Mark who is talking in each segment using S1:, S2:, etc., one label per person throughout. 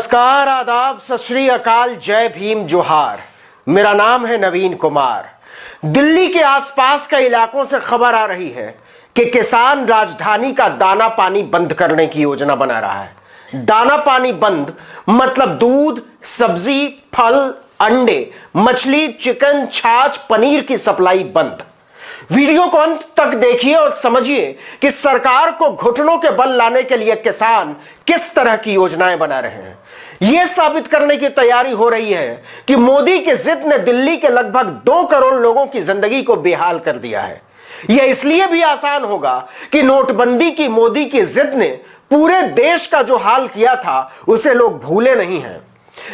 S1: नमस्कार, आदाब, सत श्री अकाल, जय भीम, जोहार। मेरा नाम है नवीन कुमार। दिल्ली के आसपास के इलाकों से खबर आ रही है कि किसान राजधानी का दाना पानी बंद करने की योजना बना रहा है। दाना पानी बंद मतलब दूध, सब्जी, फल, अंडे, मछली, चिकन, छाछ, पनीर की सप्लाई बंद। वीडियो को अंत तक देखिए और समझिए कि सरकार को घुटनों के बल लाने के लिए किसान किस तरह की योजनाएं बना रहे हैं। यह साबित करने की तैयारी हो रही है कि मोदी की जिद ने दिल्ली के लगभग 2 करोड़ लोगों की जिंदगी को बेहाल कर दिया है। यह इसलिए भी आसान होगा कि नोटबंदी की मोदी की जिद ने पूरे देश का जो हाल किया था उसे लोग भूले नहीं हैं।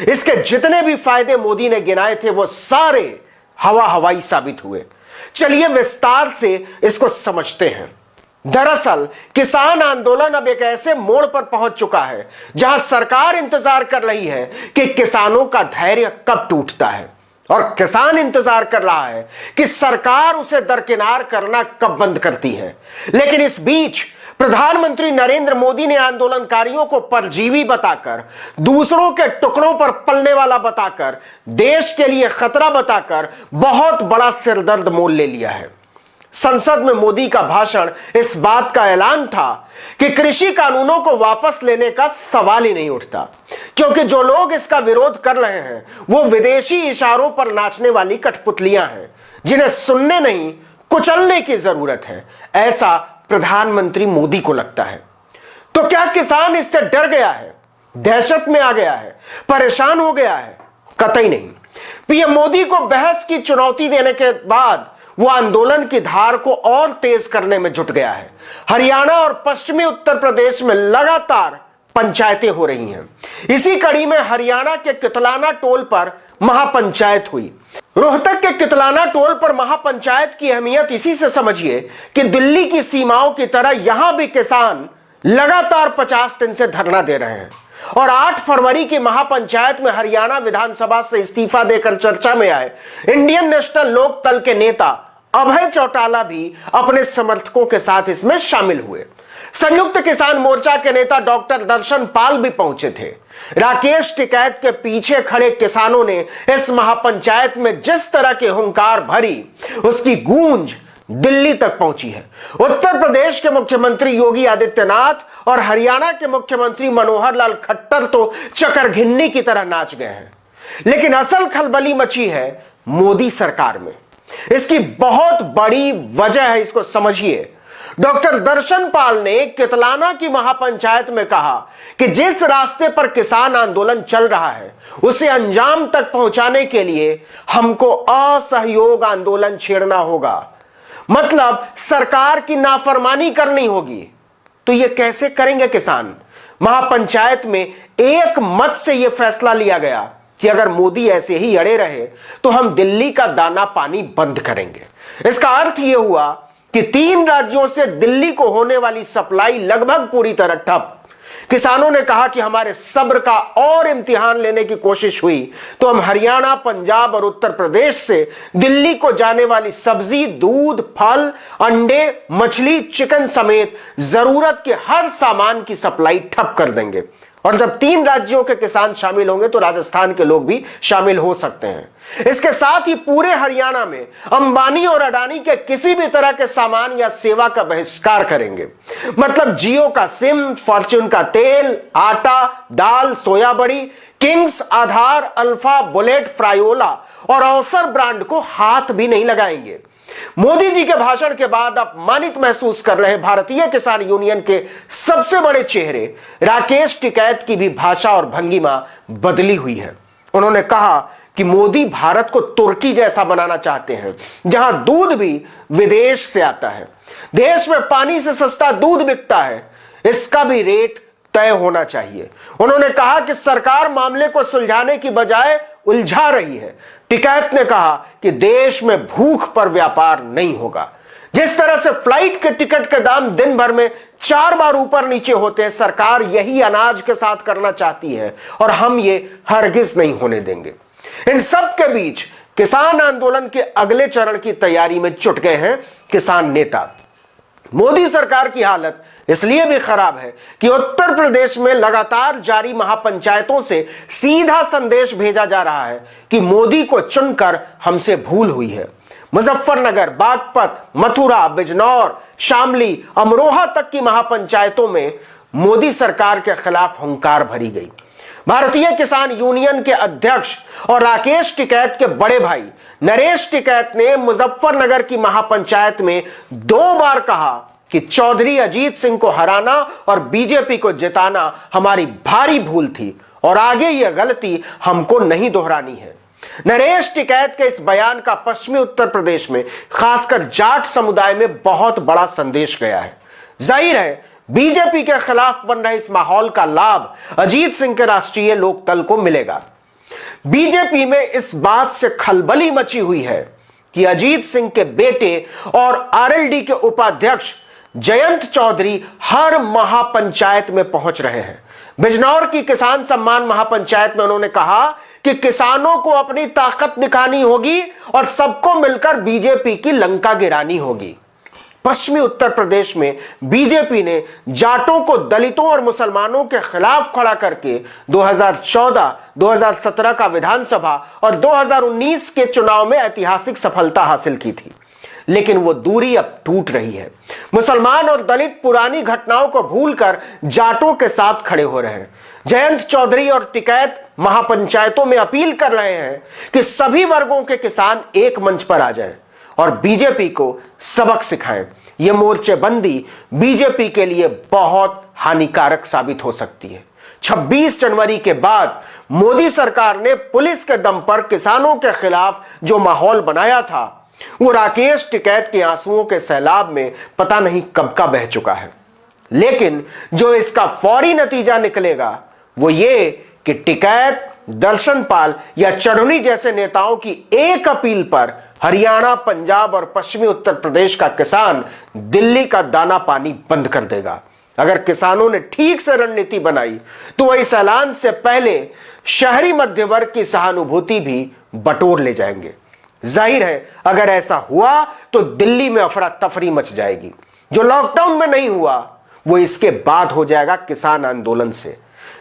S1: इसके जितने भी फायदे मोदी ने गिनाए थे वो सारे हवाई साबित हुए। चलिए विस्तार से इसको समझते हैं। दरअसल किसान आंदोलन अब एक ऐसे मोड़ पर पहुंच चुका है जहां सरकार इंतजार कर रही है कि किसानों का धैर्य कब टूटता है, और किसान इंतजार कर रहा है कि सरकार उसे दरकिनार करना कब बंद करती है। लेकिन इस बीच प्रधानमंत्री नरेंद्र मोदी ने आंदोलनकारियों को परजीवी बताकर, दूसरों के टुकड़ों पर पलने वाला बताकर, देश के लिए खतरा बताकर बहुत बड़ा सिरदर्द मोल ले लिया है। संसद में मोदी का भाषण इस बात का ऐलान था कि कृषि कानूनों को वापस लेने का सवाल ही नहीं उठता, क्योंकि जो लोग इसका विरोध कर रहे हैं वो विदेशी इशारों पर नाचने वाली कठपुतलियां हैं जिन्हें सुनने नहीं कुचलने की जरूरत है, ऐसा प्रधानमंत्री मोदी को लगता है। तो क्या किसान इससे डर गया है, दहशत में आ गया है, परेशान हो गया है? कतई नहीं। पीएम मोदी को बहस की चुनौती देने के बाद वो आंदोलन की धार को और तेज करने में जुट गया है। हरियाणा और पश्चिमी उत्तर प्रदेश में लगातार पंचायतें हो रही हैं। इसी कड़ी में हरियाणा के कितलाना टोल पर महापंचायत हुई। रोहतक के कितलाना टोल पर महापंचायत की अहमियत इसी से समझिए कि दिल्ली की सीमाओं की तरह यहां भी किसान लगातार 50 दिन से धरना दे रहे हैं। और 8 फरवरी की महापंचायत में हरियाणा विधानसभा से इस्तीफा देकर चर्चा में आए इंडियन नेशनल लोकदल के नेता अभय चौटाला भी अपने समर्थकों के साथ इसमें शामिल हुए। संयुक्त किसान मोर्चा के नेता डॉक्टर दर्शन पाल भी पहुंचे थे। राकेश टिकैत के पीछे खड़े किसानों ने इस महापंचायत में जिस तरह की हुंकार भरी, उसकी गूंज दिल्ली तक पहुंची है। उत्तर प्रदेश के मुख्यमंत्री योगी आदित्यनाथ और हरियाणा के मुख्यमंत्री मनोहर लाल खट्टर तो चकरघिन्नी की तरह नाच गए हैं। लेकिन असल खलबली मची है मोदी सरकार में। इसकी बहुत बड़ी वजह है, इसको समझिए। डॉक्टर दर्शन पाल ने कितलाना की महापंचायत में कहा कि जिस रास्ते पर किसान आंदोलन चल रहा है उसे अंजाम तक पहुंचाने के लिए हमको असहयोग आंदोलन छेड़ना होगा, मतलब सरकार की नाफरमानी करनी होगी। तो यह कैसे करेंगे किसान? महापंचायत में एक मत से यह फैसला लिया गया कि अगर मोदी ऐसे ही अड़े रहे तो हम दिल्ली का दाना पानी बंद करेंगे। इसका अर्थ यह हुआ कि 3 राज्यों से दिल्ली को होने वाली सप्लाई लगभग पूरी तरह ठप। किसानों ने कहा कि हमारे सब्र का और इम्तिहान लेने की कोशिश हुई तो हम हरियाणा, पंजाब और उत्तर प्रदेश से दिल्ली को जाने वाली सब्जी, दूध, फल, अंडे, मछली, चिकन समेत जरूरत के हर सामान की सप्लाई ठप कर देंगे। और जब 3 राज्यों के किसान शामिल होंगे तो राजस्थान के लोग भी शामिल हो सकते हैं। इसके साथ ही पूरे हरियाणा में अंबानी और अडानी के किसी भी तरह के सामान या सेवा का बहिष्कार करेंगे। मतलब जियो का सिम, फॉर्च्यून का तेल, आटा, दाल, सोया बड़ी, किंग्स, आधार, अल्फा, बुलेट, फ्रायोला और अवसर ब्रांड को हाथ भी नहीं लगाएंगे। मोदी जी के भाषण के बाद अपमानित महसूस कर रहे भारतीय किसान यूनियन के सबसे बड़े चेहरे राकेश टिकैत की भी भाषा और भंगिमा बदली हुई है। उन्होंने कहा कि मोदी भारत को तुर्की जैसा बनाना चाहते हैं, जहां दूध भी विदेश से आता है। देश में पानी से सस्ता दूध बिकता है, इसका भी रेट तय होना चाहिए। उन्होंने कहा कि सरकार मामले को सुलझाने की बजाय उलझा रही है। टिकैत ने कहा कि देश में भूख पर व्यापार नहीं होगा। जिस तरह से फ्लाइट के टिकट के दाम दिन भर में 4 बार ऊपर नीचे होते हैं, सरकार यही अनाज के साथ करना चाहती है और हम ये हरगिज नहीं होने देंगे। इन सब के बीच किसान आंदोलन के अगले चरण की तैयारी में जुट गए हैं किसान नेता। मोदी सरकार की हालत इसलिए भी खराब है कि उत्तर प्रदेश में लगातार जारी महापंचायतों से सीधा संदेश भेजा जा रहा है कि मोदी को चुनकर हमसे भूल हुई है। मुजफ्फरनगर, बागपत, मथुरा, बिजनौर, शामली, अमरोहा तक की महापंचायतों में मोदी सरकार के खिलाफ हुंकार भरी गई। भारतीय किसान यूनियन के अध्यक्ष और राकेश टिकैत के बड़े भाई नरेश टिकैत ने मुजफ्फरनगर की महापंचायत में 2 बार कहा कि चौधरी अजीत सिंह को हराना और बीजेपी को जिताना हमारी भारी भूल थी और आगे यह गलती हमको नहीं दोहरानी है। नरेश टिकैत के इस बयान का पश्चिमी उत्तर प्रदेश में खासकर जाट समुदाय में बहुत बड़ा संदेश गया है। जाहिर है बीजेपी के खिलाफ बन रहे इस माहौल का लाभ अजीत सिंह के राष्ट्रीय लोकदल को मिलेगा। बीजेपी में इस बात से खलबली मची हुई है कि अजीत सिंह के बेटे और आरएलडी के उपाध्यक्ष जयंत चौधरी हर महापंचायत में पहुंच रहे हैं। बिजनौर की किसान सम्मान महापंचायत में उन्होंने कहा कि किसानों को अपनी ताकत दिखानी होगी और सबको मिलकर बीजेपी की लंका गिरानी होगी। पश्चिमी उत्तर प्रदेश में बीजेपी ने जाटों को दलितों और मुसलमानों के खिलाफ खड़ा करके 2014, 2017 का विधानसभा और 2019 के चुनाव में ऐतिहासिक सफलता हासिल की थी, लेकिन वो दूरी अब टूट रही है। मुसलमान और दलित पुरानी घटनाओं को भूलकर जाटों के साथ खड़े हो रहे हैं। जयंत चौधरी और टिकैत महापंचायतों में अपील कर रहे हैं कि सभी वर्गों के किसान एक मंच पर आ जाएं और बीजेपी को सबक सिखाएं। यह मोर्चेबंदी बीजेपी के लिए बहुत हानिकारक साबित हो सकती है। 26 जनवरी के बाद मोदी सरकार ने पुलिस के दम पर किसानों के खिलाफ जो माहौल बनाया था, वो राकेश टिकैत के आंसुओं के सैलाब में पता नहीं कब का बह चुका है। लेकिन जो इसका फौरी नतीजा निकलेगा वो ये कि टिकैत, दर्शनपाल या चढ़नी जैसे नेताओं की एक अपील पर हरियाणा, पंजाब और पश्चिमी उत्तर प्रदेश का किसान दिल्ली का दाना पानी बंद कर देगा। अगर किसानों ने ठीक से रणनीति बनाई तो वह इस ऐलान से पहले शहरी मध्य वर्ग की सहानुभूति भी बटोर ले जाएंगे। जाहिर है अगर ऐसा हुआ तो दिल्ली में अफरा तफरी मच जाएगी। जो लॉकडाउन में नहीं हुआ वो इसके बाद हो जाएगा किसान आंदोलन से।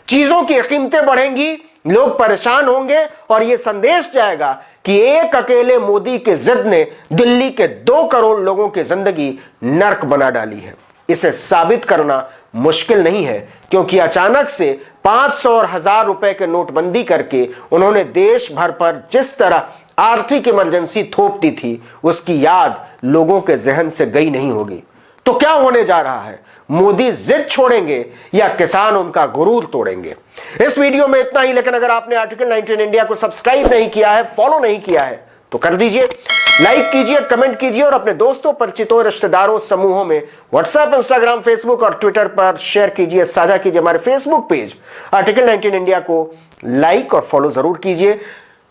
S1: चीजों की कीमतें बढ़ेंगी, लोग परेशान होंगे और यह संदेश जाएगा कि एक अकेले मोदी के जिद ने दिल्ली के 2 करोड़ लोगों की जिंदगी नर्क बना डाली है। इसे साबित करना मुश्किल नहीं है क्योंकि अचानक से 500 और 1000 रुपए के नोटबंदी करके उन्होंने देश भर पर जिस तरह आर्थिक इमरजेंसी थोप दी थी उसकी याद लोगों के जहन से गई नहीं होगी। तो क्या होने जा रहा है? मोदी जिद छोड़ेंगे या किसान उनका गुरूर तोड़ेंगे? इस वीडियो में इतना ही, लेकिन अगर आपने आर्टिकल 19 इंडिया को सब्सक्राइब नहीं किया है, फॉलो नहीं किया है तो कर दीजिए, लाइक कीजिए, कमेंट कीजिए और अपने दोस्तों, परिचितों, रिश्तेदारों, समूहों में व्हाट्सएप, इंस्टाग्राम, फेसबुक और ट्विटर पर शेयर कीजिए, साझा कीजिए। हमारे फेसबुक पेज आर्टिकल 19 इंडिया को लाइक और फॉलो जरूर कीजिए।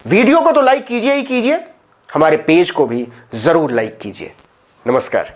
S1: वीडियो को तो लाइक कीजिए ही कीजिए, हमारे पेज को भी जरूर लाइक कीजिए। नमस्कार।